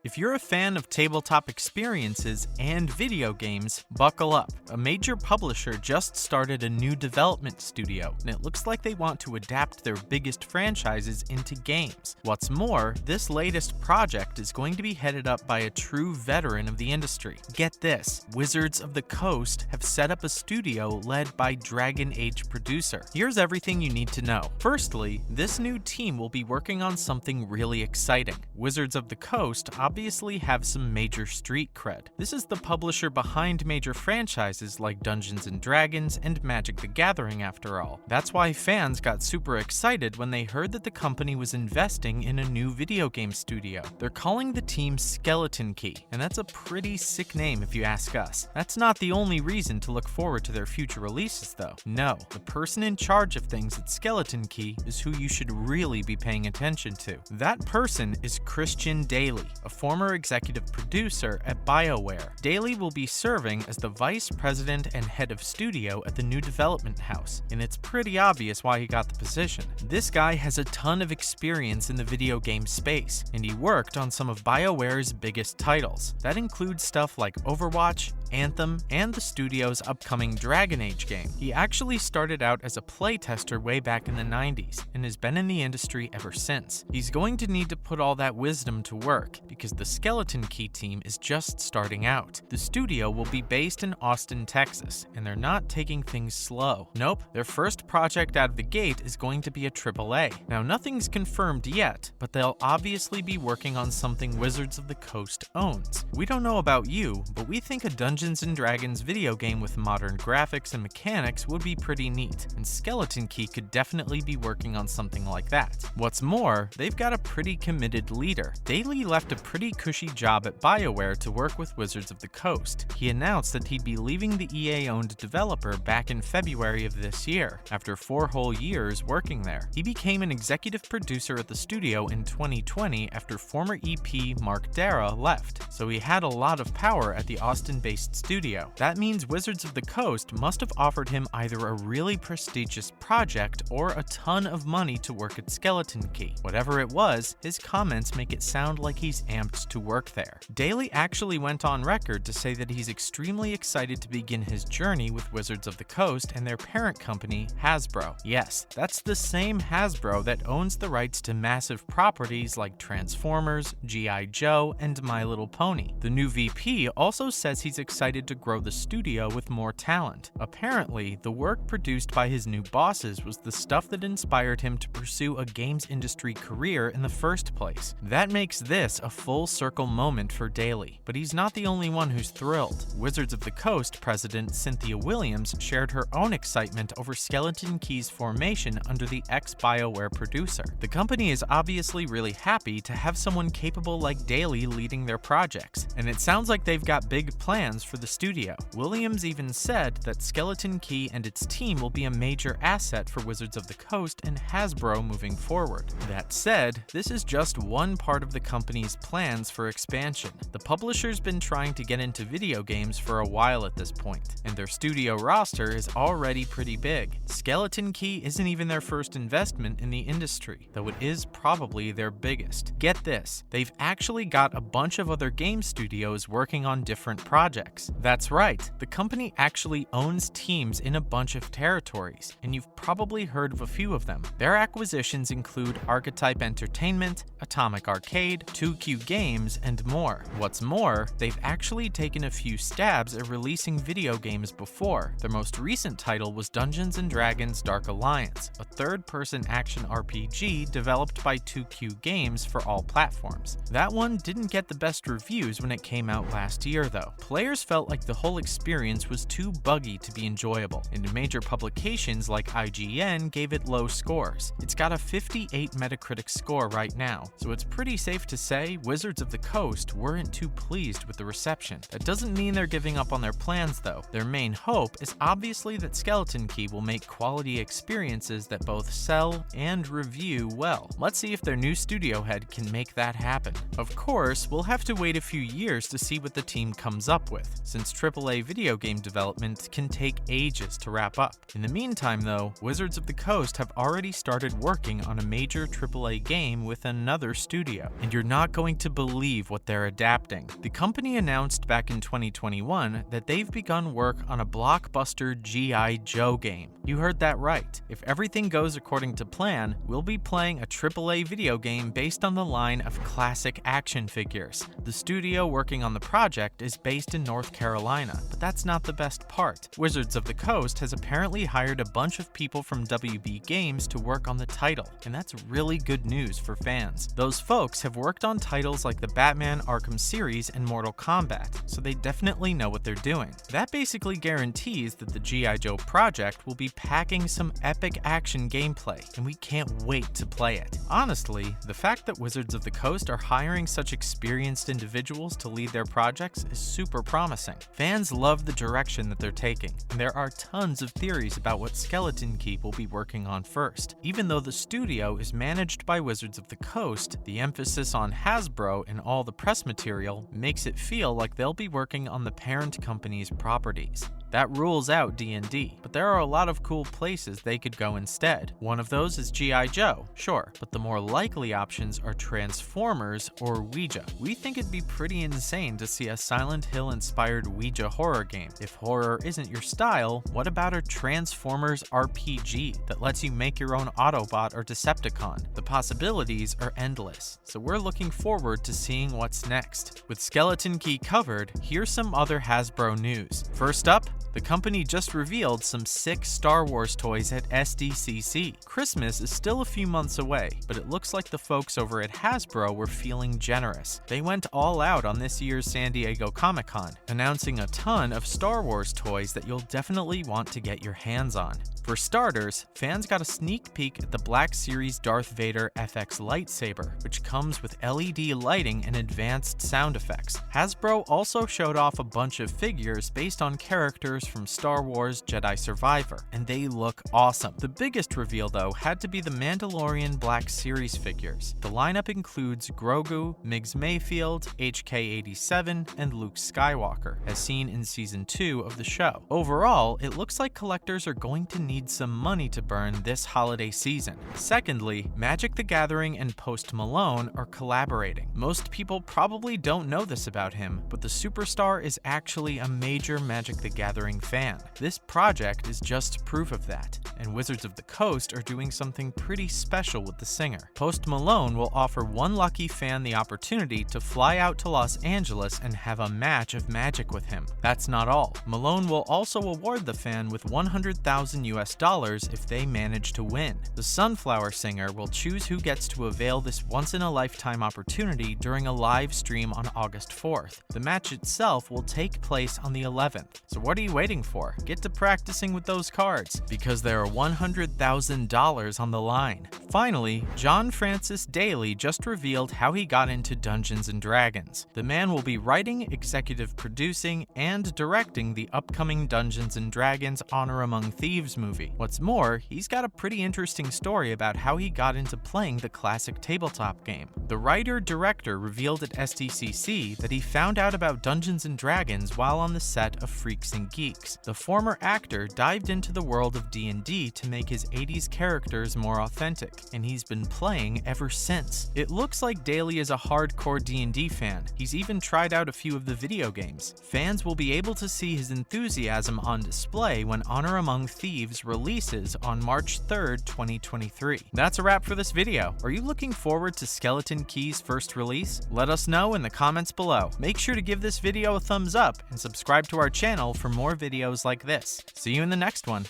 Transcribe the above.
If you're a fan of tabletop experiences and video games, buckle up. A major publisher just started a new development studio, and it looks like they want to adapt their biggest franchises into games. What's more, this latest project is going to be headed up by a true veteran of the industry. Get this, Wizards of the Coast have set up a studio led by Dragon Age producer. Here's everything you need to know. Firstly, this new team will be working on something really exciting. Wizards of the Coast obviously have some major street cred. This is the publisher behind major franchises like Dungeons & Dragons and Magic the Gathering after all. That's why fans got super excited when they heard that the company was investing in a new video game studio. They're calling the team Skeleton Key, and that's a pretty sick name if you ask us. That's not the only reason to look forward to their future releases though. No, the person in charge of things at Skeleton Key is who you should really be paying attention to. That person is Christian Dailey, a former executive producer at BioWare. Dailey will be serving as the vice president and head of studio at the new development house, and it's pretty obvious why he got the position. This guy has a ton of experience in the video game space, and he worked on some of BioWare's biggest titles. That includes stuff like Overwatch, Anthem, and the studio's upcoming Dragon Age game. He actually started out as a playtester way back in the 90s, and has been in the industry ever since. He's going to need to put all that wisdom to work, because the Skeleton Key team is just starting out. The studio will be based in Austin, Texas, and they're not taking things slow. Nope, their first project out of the gate is going to be a AAA. Now, nothing's confirmed yet, but they'll obviously be working on something Wizards of the Coast owns. We don't know about you, but we think a Dungeons & Dragons video game with modern graphics and mechanics would be pretty neat, and Skeleton Key could definitely be working on something like that. What's more, they've got a pretty committed leader. Dailey left a pretty cushy job at BioWare to work with Wizards of the Coast. He announced that he'd be leaving the EA-owned developer back in February of this year, after 4 whole years working there. He became an executive producer at the studio in 2020 after former EP Mark Dara left, so he had a lot of power at the Austin-based studio. That means Wizards of the Coast must have offered him either a really prestigious project or a ton of money to work at Skeleton Key. Whatever it was, his comments make it sound like he's amped to work there. Dailey actually went on record to say that he's extremely excited to begin his journey with Wizards of the Coast and their parent company, Hasbro. Yes, that's the same Hasbro that owns the rights to massive properties like Transformers, G.I. Joe, and My Little Pony. The new VP also says he's excited to grow the studio with more talent. Apparently, the work produced by his new bosses was the stuff that inspired him to pursue a games industry career in the first place. That makes this a full circle moment for Dailey, but he's not the only one who's thrilled. Wizards of the Coast president Cynthia Williams shared her own excitement over Skeleton Key's formation under the ex-BioWare producer. The company is obviously really happy to have someone capable like Dailey leading their projects, and it sounds like they've got big plans for the studio. Williams even said that Skeleton Key and its team will be a major asset for Wizards of the Coast and Hasbro moving forward. That said, this is just one part of the company's plans for expansion. The publisher's been trying to get into video games for a while at this point, and their studio roster is already pretty big. Skeleton Key isn't even their first investment in the industry, though it is probably their biggest. Get this, they've actually got a bunch of other game studios working on different projects. That's right, the company actually owns teams in a bunch of territories, and you've probably heard of a few of them. Their acquisitions include Archetype Entertainment, Atomic Arcade, 2Q Games, and more. What's more, they've actually taken a few stabs at releasing video games before. Their most recent title was Dungeons & Dragons Dark Alliance, a third-person action RPG developed by 2Q Games for all platforms. That one didn't get the best reviews when it came out last year though. Players felt like the whole experience was too buggy to be enjoyable, and major publications like IGN gave it low scores. It's got a 58 Metacritic score right now, so it's pretty safe to say Wizards of the Coast weren't too pleased with the reception. That doesn't mean they're giving up on their plans though. Their main hope is obviously that Skeleton Key will make quality experiences that both sell and review well. Let's see if their new studio head can make that happen. Of course, we'll have to wait a few years to see what the team comes up with, since AAA video game development can take ages to wrap up. In the meantime though, Wizards of the Coast have already started working on a major AAA game with another studio, and you're not going to to believe what they're adapting. The company announced back in 2021 that they've begun work on a blockbuster G.I. Joe game. You heard that right. If everything goes according to plan, we'll be playing a AAA video game based on the line of classic action figures. The studio working on the project is based in North Carolina, but that's not the best part. Wizards of the Coast has apparently hired a bunch of people from WB Games to work on the title, and that's really good news for fans. Those folks have worked on titles like the Batman Arkham series and Mortal Kombat, so they definitely know what they're doing. That basically guarantees that the G.I. Joe project will be packing some epic action gameplay, and we can't wait to play it. Honestly, the fact that Wizards of the Coast are hiring such experienced individuals to lead their projects is super promising. Fans love the direction that they're taking, and there are tons of theories about what Skeleton Key will be working on first. Even though the studio is managed by Wizards of the Coast, the emphasis on Hasbro in all the press material makes it feel like they'll be working on the parent company's properties. That rules out D&D, but there are a lot of cool places they could go instead. One of those is G.I. Joe, sure, but the more likely options are Transformers or Ouija. We think it'd be pretty insane to see a Silent Hill-inspired Ouija horror game. If horror isn't your style, what about a Transformers RPG that lets you make your own Autobot or Decepticon? The possibilities are endless, so we're looking forward to seeing what's next. With Skeleton Key covered, here's some other Hasbro news. First up, the company just revealed some sick Star Wars toys at SDCC. Christmas is still a few months away, but it looks like the folks over at Hasbro were feeling generous. They went all out on this year's San Diego Comic-Con, announcing a ton of Star Wars toys that you'll definitely want to get your hands on. For starters, fans got a sneak peek at the Black Series Darth Vader FX lightsaber, which comes with LED lighting and advanced sound effects. Hasbro also showed off a bunch of figures based on characters from Star Wars Jedi Survivor, and they look awesome. The biggest reveal, though, had to be the Mandalorian Black Series figures. The lineup includes Grogu, Migs Mayfield, HK-87, and Luke Skywalker, as seen in Season 2 of the show. Overall, it looks like collectors are going to need some money to burn this holiday season. Secondly, Magic the Gathering and Post Malone are collaborating. Most people probably don't know this about him, but the superstar is actually a major Magic the Gathering fan. This project is just proof of that, and Wizards of the Coast are doing something pretty special with the singer. Post Malone will offer one lucky fan the opportunity to fly out to Los Angeles and have a match of Magic with him. That's not all. Malone will also award the fan with $100,000 if they manage to win. The Sunflower Singer will choose who gets to avail this once-in-a-lifetime opportunity during a live stream on August 4th. The match itself will take place on the 11th. So what are you waiting for? Get to practicing with those cards, because there are $100,000 on the line. Finally, John Francis Dailey just revealed how he got into Dungeons & Dragons. The man will be writing, executive producing, and directing the upcoming Dungeons & Dragons Honor Among Thieves movie. What's more, he's got a pretty interesting story about how he got into playing the classic tabletop game. The writer-director revealed at SDCC that he found out about Dungeons & Dragons while on the set of Freaks and Geeks. The former actor dived into the world of D&D to make his 80s characters more authentic, and he's been playing ever since. It looks like Dailey is a hardcore D&D fan. He's even tried out a few of the video games. Fans will be able to see his enthusiasm on display when Honor Among Thieves releases on March 3rd, 2023. That's a wrap for this video. Are you looking forward to Skeleton Key's first release? Let us know in the comments below. Make sure to give this video a thumbs up and subscribe to our channel for more videos like this. See you in the next one.